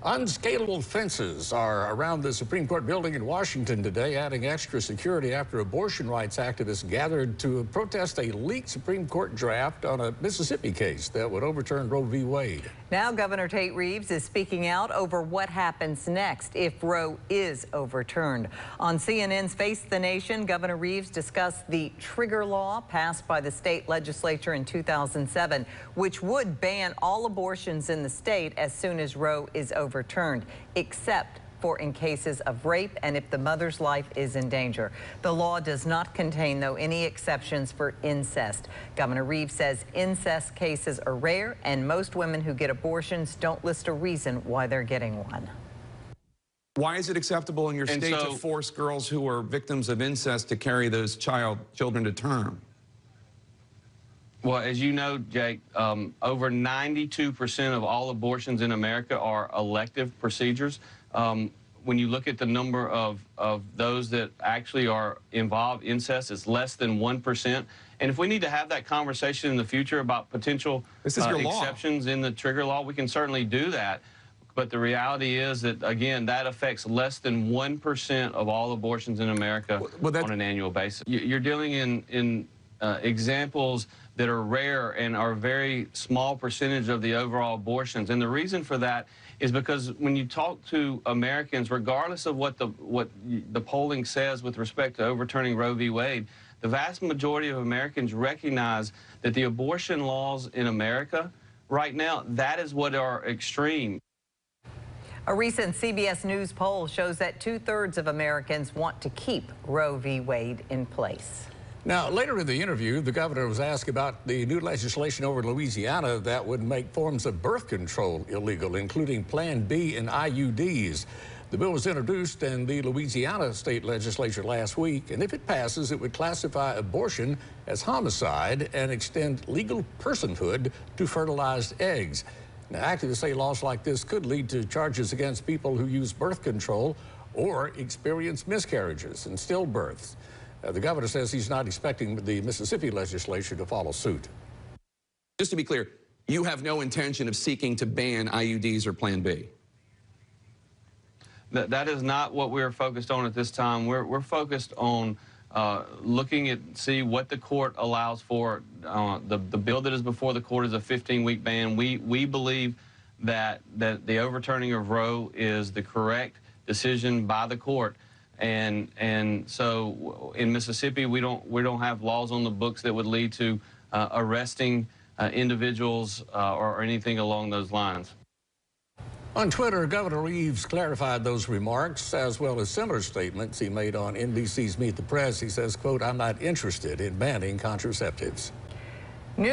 Unscalable fences are around the Supreme Court building in Washington today, adding extra security after abortion rights activists gathered to protest a leaked Supreme Court draft on a Mississippi case that would overturn Roe v. Wade. Now Governor Tate Reeves is speaking out over what happens next if Roe is overturned. On CNN's Face the Nation, Governor Reeves discussed the trigger law passed by the state legislature in 2007, which would ban all abortions in the state as soon as Roe is overturned, except for in cases of rape and if the mother's life is in danger. The law does not contain, though, any exceptions for incest. Governor Reeves says incest cases are rare, and most women who get abortions don't list a reason why they're getting one. Why is it acceptable in your state to force girls who are victims of incest to carry those children to term? Well, as you know, Jake, over 92% of all abortions in America are elective procedures. When you look at the number of those that actually are involved in incest, it's less than 1%. And if we need to have that conversation in the future about potential exceptions in the trigger law, we can certainly do that. But the reality is that, again, that affects less than 1% of all abortions in America on an annual basis. You're dealing in examples that are rare and are a very small percentage of the overall abortions. And the reason for that is because when you talk to Americans, regardless of what the polling says with respect to overturning Roe v. Wade, the vast majority of Americans recognize that the abortion laws in America right now, that is what are extreme. A recent CBS News poll shows that 2/3 of Americans want to keep Roe v. Wade in place. Now, later in the interview, the governor was asked about the new legislation over Louisiana that would make forms of birth control illegal, including Plan B and IUDs. The bill was introduced in the Louisiana state legislature last week, and if it passes, it would classify abortion as homicide and extend legal personhood to fertilized eggs. Now, activists say laws like this could lead to charges against people who use birth control or experience miscarriages and stillbirths. The governor says he's not expecting the Mississippi legislature to follow suit. Just to be clear, you have no intention of seeking to ban IUDs or Plan B? That is not what we're focused on at this time. We're focused on looking at see what the court allows for. The bill that is before the court is a 15-week ban. We believe that the overturning of Roe is the correct decision by the court. And so in Mississippi, we don't have laws on the books that would lead to arresting individuals or anything along those lines. On Twitter, Governor Reeves clarified those remarks as well as similar statements he made on NBC's Meet the Press. He says, quote, "I'm not interested in banning contraceptives."